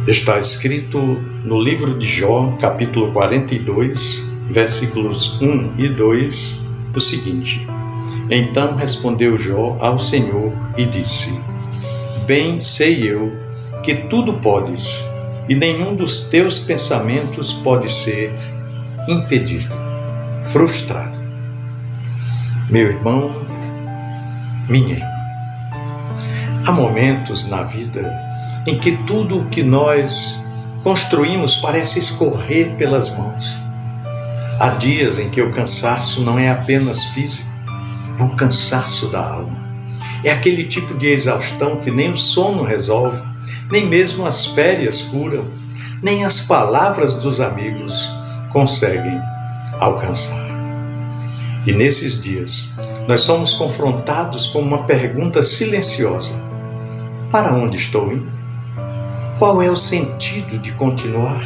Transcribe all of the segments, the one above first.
Está escrito no livro de Jó, capítulo 42, versículos 1 e 2, o seguinte: Então respondeu Jó ao Senhor e disse: Bem sei eu que tudo podes, e nenhum dos teus pensamentos pode ser impedido, frustrado. Meu irmão, minha irmã, há momentos na vida em que tudo o que nós construímos parece escorrer pelas mãos. Há dias em que o cansaço não é apenas físico, é um cansaço da alma. É aquele tipo de exaustão que nem o sono resolve, nem mesmo as férias curam, nem as palavras dos amigos conseguem alcançar. E nesses dias, nós somos confrontados com uma pergunta silenciosa: para onde estou indo? Qual é o sentido de continuar?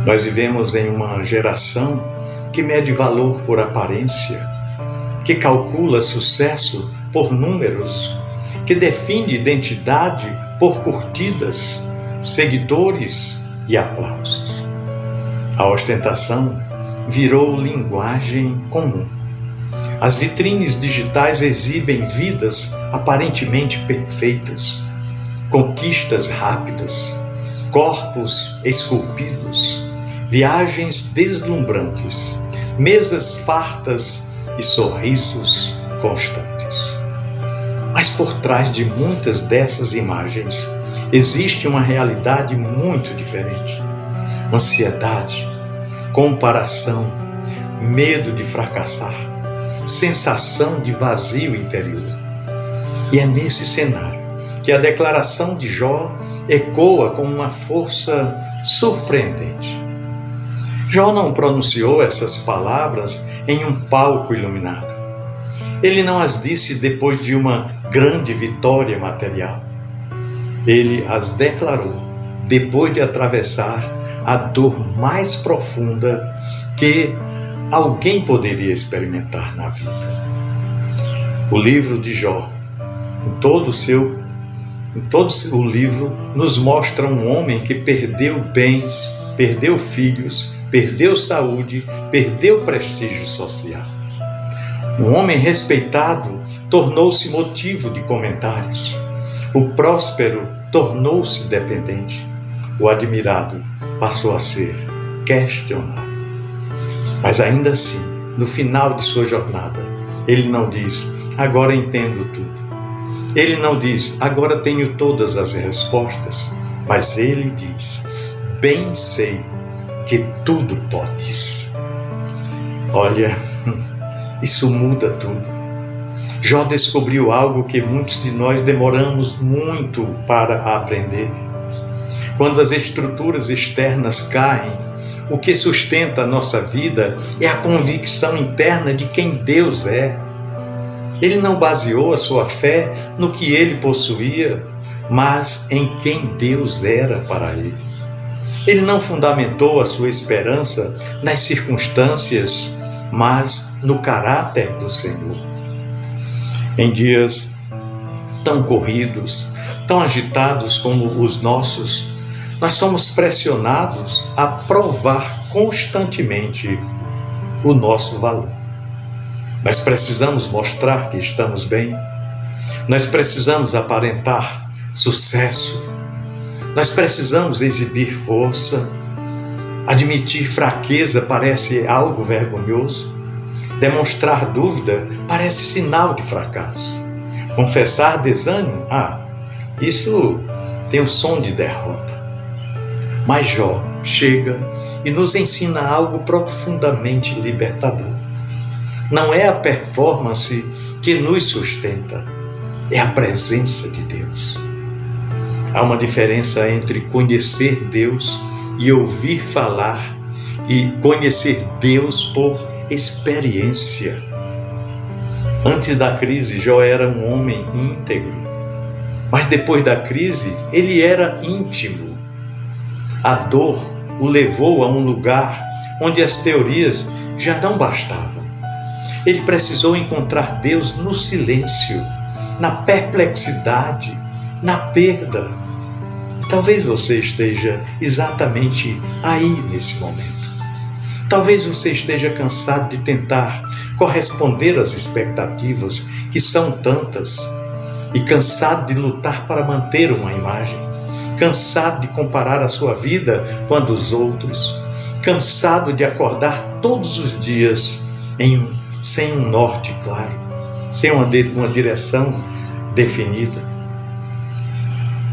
Nós vivemos em uma geração que mede valor por aparência, que calcula sucesso por números, que define identidade por curtidas, seguidores e aplausos. A ostentação virou linguagem comum. As vitrines digitais exibem vidas aparentemente perfeitas, conquistas rápidas, corpos esculpidos, viagens deslumbrantes, mesas fartas e sorrisos constantes. Mas por trás de muitas dessas imagens existe uma realidade muito diferente: ansiedade, comparação, medo de fracassar, sensação de vazio interior. E é nesse cenário que a declaração de Jó ecoa com uma força surpreendente. Jó não pronunciou essas palavras em um palco iluminado. Ele não as disse depois de uma grande vitória material. Ele as declarou depois de atravessar a dor mais profunda que alguém poderia experimentar na vida. O livro de Jó, em todo o livro, nos mostra um homem que perdeu bens, perdeu filhos, perdeu saúde, perdeu prestígio social. Um homem respeitado tornou-se motivo de comentários. O próspero tornou-se dependente. O admirado passou a ser questionado. Mas ainda assim, no final de sua jornada, ele não diz: agora entendo tudo. Ele não diz: agora tenho todas as respostas. Mas ele diz: bem sei que tudo podes. Olha, isso muda tudo. Jó descobriu algo que muitos de nós demoramos muito para aprender. Quando as estruturas externas caem, o que sustenta a nossa vida é a convicção interna de quem Deus é. Ele não baseou a sua fé no que ele possuía, mas em quem Deus era para ele. Ele não fundamentou a sua esperança nas circunstâncias, mas no caráter do Senhor. Em dias tão corridos, tão agitados como os nossos, nós somos pressionados a provar constantemente o nosso valor. Nós precisamos mostrar que estamos bem, nós precisamos aparentar sucesso, nós precisamos exibir força. Admitir fraqueza parece algo vergonhoso, demonstrar dúvida parece sinal de fracasso, confessar desânimo, isso tem o som de derrota. Mas Jó chega e nos ensina algo profundamente libertador. Não é a performance que nos sustenta, é a presença de Deus. Há uma diferença entre conhecer Deus e ouvir falar, e conhecer Deus por experiência. Antes da crise, Jó era um homem íntegro, mas depois da crise, ele era íntimo. A dor o levou a um lugar onde as teorias já não bastavam. Ele precisou encontrar Deus no silêncio, na perplexidade, na perda. Talvez você esteja exatamente aí nesse momento. Talvez você esteja cansado de tentar corresponder às expectativas, que são tantas, e cansado de lutar para manter uma imagem, cansado de comparar a sua vida com a dos outros, cansado de acordar todos os dias sem um norte claro, sem uma direção definida.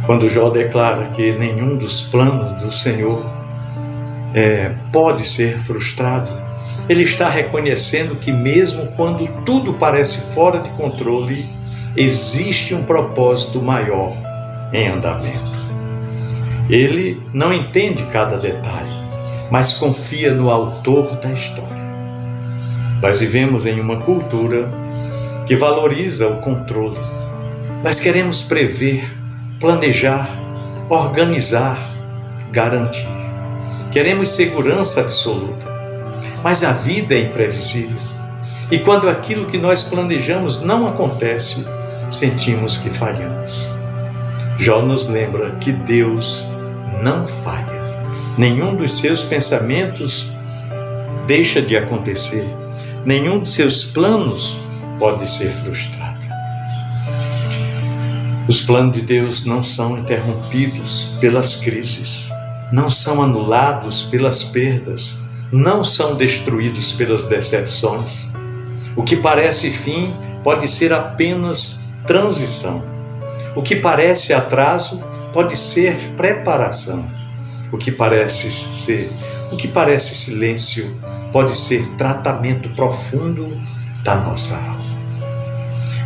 Quando Jó declara que nenhum dos planos do Senhor pode ser frustrado, ele está reconhecendo que mesmo quando tudo parece fora de controle, existe um propósito maior em andamento. Ele não entende cada detalhe, mas confia no autor da história. Nós vivemos em uma cultura que valoriza o controle. Nós queremos prever, planejar, organizar, garantir. Queremos segurança absoluta, mas a vida é imprevisível. E quando aquilo que nós planejamos não acontece, sentimos que falhamos. Jó nos lembra que Deus não falha. Nenhum dos seus pensamentos deixa de acontecer. Nenhum de seus planos pode ser frustrado. Os planos de Deus não são interrompidos pelas crises, não são anulados pelas perdas, não são destruídos pelas decepções. O que parece fim pode ser apenas transição. O que parece atraso pode ser preparação. O que parece silêncio pode ser tratamento profundo da nossa alma.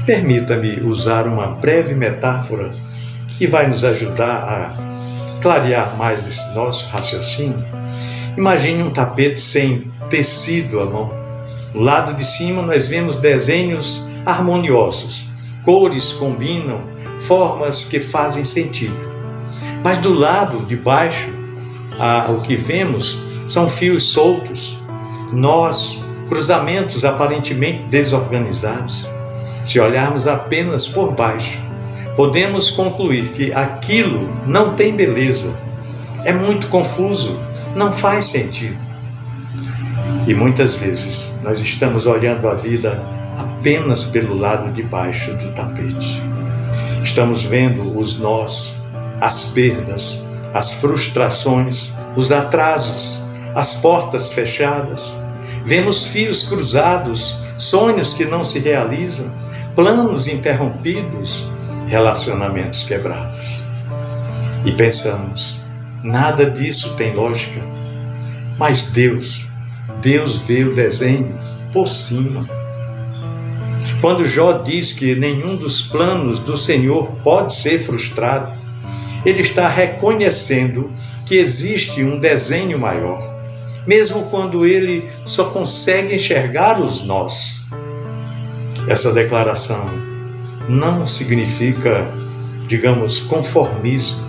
Permita-me usar uma breve metáfora que vai nos ajudar a clarear mais esse nosso raciocínio. Imagine um tapete sem tecido à mão. Do lado de cima nós vemos desenhos harmoniosos, cores combinam, formas que fazem sentido. Mas do lado de baixo, o que vemos são fios soltos, nós, cruzamentos aparentemente desorganizados. Se olharmos apenas por baixo, podemos concluir que aquilo não tem beleza, é muito confuso, não faz sentido. E muitas vezes nós estamos olhando a vida apenas pelo lado de baixo do tapete. Estamos vendo os nós, as perdas, as frustrações, os atrasos, as portas fechadas. Vemos fios cruzados, sonhos que não se realizam, planos interrompidos, relacionamentos quebrados. E pensamos, nada disso tem lógica. Mas Deus vê o desenho por cima. Quando Jó diz que nenhum dos planos do Senhor pode ser frustrado, ele está reconhecendo que existe um desenho maior, mesmo quando ele só consegue enxergar os nós. Essa declaração não significa, digamos, conformismo,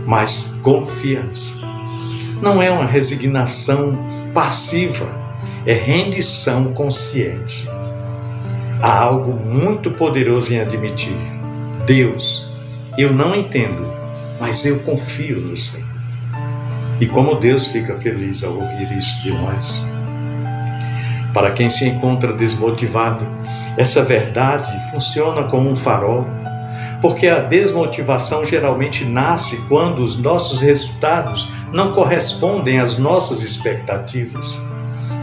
mas confiança. Não é uma resignação passiva, é rendição consciente. Há algo muito poderoso em admitir: Deus, eu não entendo, mas eu confio no Senhor. E como Deus fica feliz ao ouvir isso de nós. Para quem se encontra desmotivado, essa verdade funciona como um farol, porque a desmotivação geralmente nasce quando os nossos resultados não correspondem às nossas expectativas.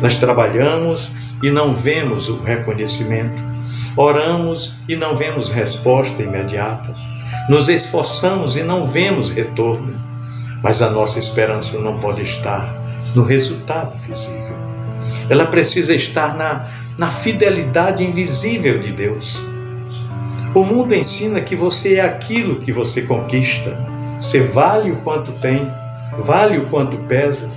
Nós trabalhamos e não vemos o reconhecimento, oramos e não vemos resposta imediata, nos esforçamos e não vemos retorno, mas a nossa esperança não pode estar no resultado visível. Ela precisa estar na fidelidade invisível de Deus. O mundo ensina que você é aquilo que você conquista. Você vale o quanto tem, vale o quanto pesa.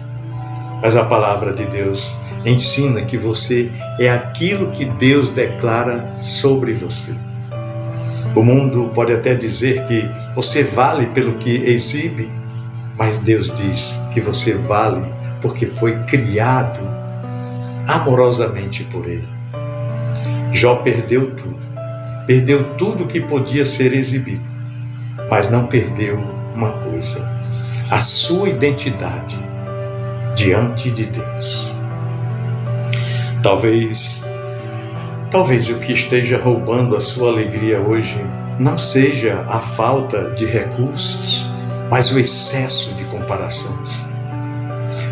Mas a palavra de Deus ensina que você é aquilo que Deus declara sobre você. O mundo pode até dizer que você vale pelo que exibe, mas Deus diz que você vale porque foi criado amorosamente por Ele. Jó perdeu tudo que podia ser exibido, mas não perdeu uma coisa: a sua identidade diante de Deus. Talvez o que esteja roubando a sua alegria hoje não seja a falta de recursos, mas o excesso de comparações.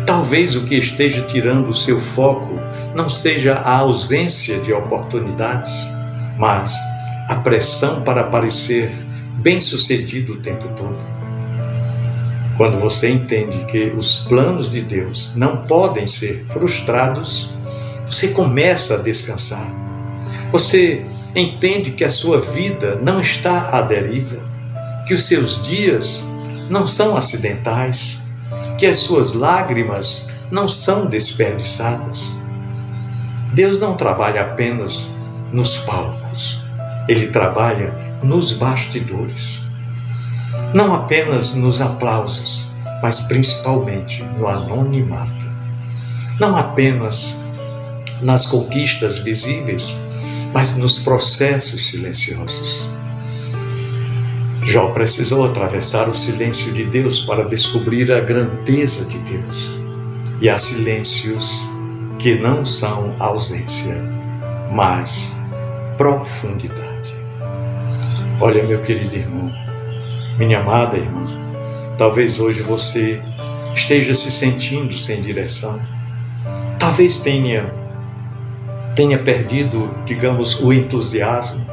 Talvez o que esteja tirando o seu foco não seja a ausência de oportunidades, mas a pressão para parecer bem-sucedido o tempo todo. Quando você entende que os planos de Deus não podem ser frustrados, você começa a descansar. Você entende que a sua vida não está à deriva, que os seus dias não são acidentais, que as suas lágrimas não são desperdiçadas. Deus não trabalha apenas nos palcos, Ele trabalha nos bastidores. Não apenas nos aplausos, mas principalmente no anonimato. Não apenas nas conquistas visíveis, mas nos processos silenciosos. Jó precisou atravessar o silêncio de Deus para descobrir a grandeza de Deus. E há silêncios que não são ausência, mas profundidade. Olha, meu querido irmão, minha amada irmã, talvez hoje você esteja se sentindo sem direção. Talvez tenha perdido, digamos, o entusiasmo.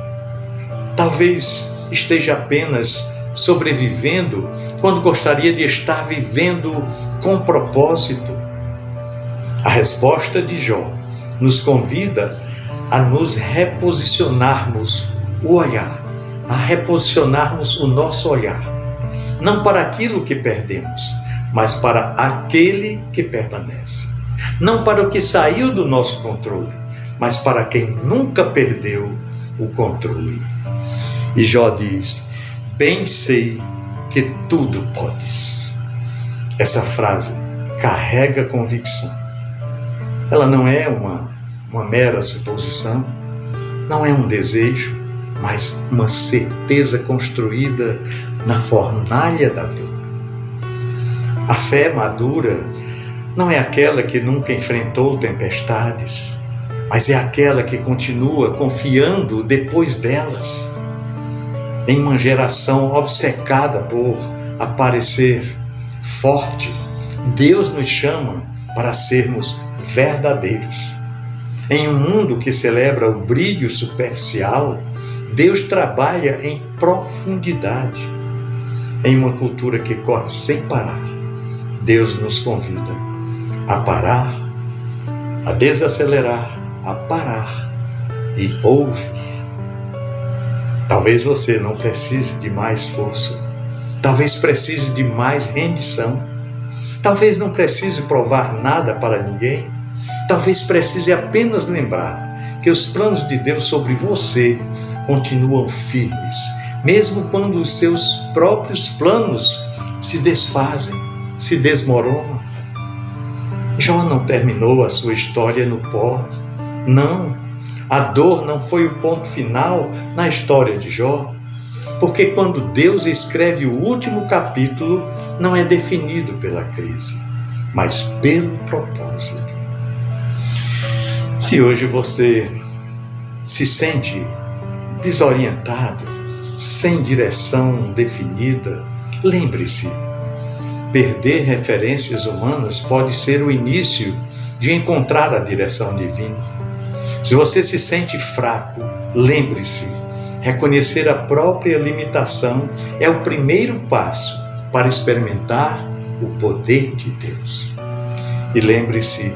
Talvez esteja apenas sobrevivendo quando gostaria de estar vivendo com propósito. A resposta de Jó nos convida a nos reposicionarmos o olhar, a reposicionarmos o nosso olhar, não para aquilo que perdemos, mas para aquele que permanece. Não para o que saiu do nosso controle, mas para quem nunca perdeu o controle. E Jó diz: bem sei que tudo podes. Essa frase carrega convicção. Ela não é uma mera suposição, não é um desejo, mas uma certeza construída na fornalha da dor. A fé madura não é aquela que nunca enfrentou tempestades, mas é aquela que continua confiando depois delas. Em uma geração obcecada por aparecer forte, Deus nos chama para sermos verdadeiros. Em um mundo que celebra o brilho superficial, Deus trabalha em profundidade. Em uma cultura que corre sem parar, Deus nos convida a parar, a desacelerar, a parar e ouvir. Talvez você não precise de mais força, talvez precise de mais rendição, talvez não precise provar nada para ninguém, talvez precise apenas lembrar que os planos de Deus sobre você continuam firmes, mesmo quando os seus próprios planos se desfazem, se desmoronam. Jó não terminou a sua história no pó. Não, a dor não foi o ponto final na história de Jó, porque quando Deus escreve o último capítulo, não é definido pela crise, mas pelo propósito. Se hoje você se sente desorientado, sem direção definida, lembre-se, perder referências humanas pode ser o início de encontrar a direção divina. Se você se sente fraco, lembre-se, reconhecer a própria limitação é o primeiro passo para experimentar o poder de Deus. E lembre-se,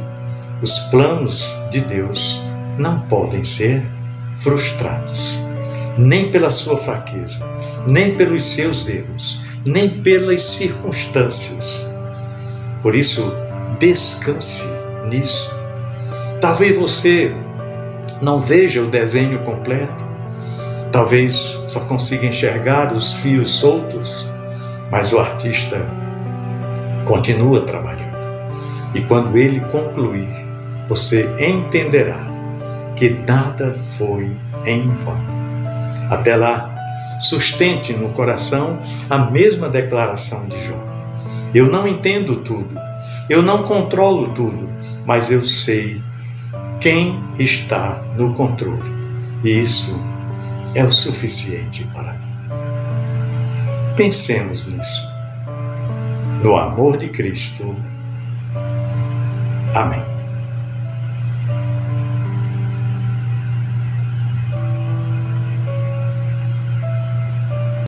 os planos de Deus não podem ser frustrados, nem pela sua fraqueza, nem pelos seus erros, nem pelas circunstâncias. Por isso, descanse nisso. Talvez você não veja o desenho completo, talvez só consiga enxergar os fios soltos, mas o artista continua trabalhando. E quando ele concluir, você entenderá que nada foi em vão. Até lá, sustente no coração a mesma declaração de Jó. Eu não entendo tudo, eu não controlo tudo, mas eu sei quem está no controle. E isso é o suficiente para mim. Pensemos nisso. No amor de Cristo. Amém.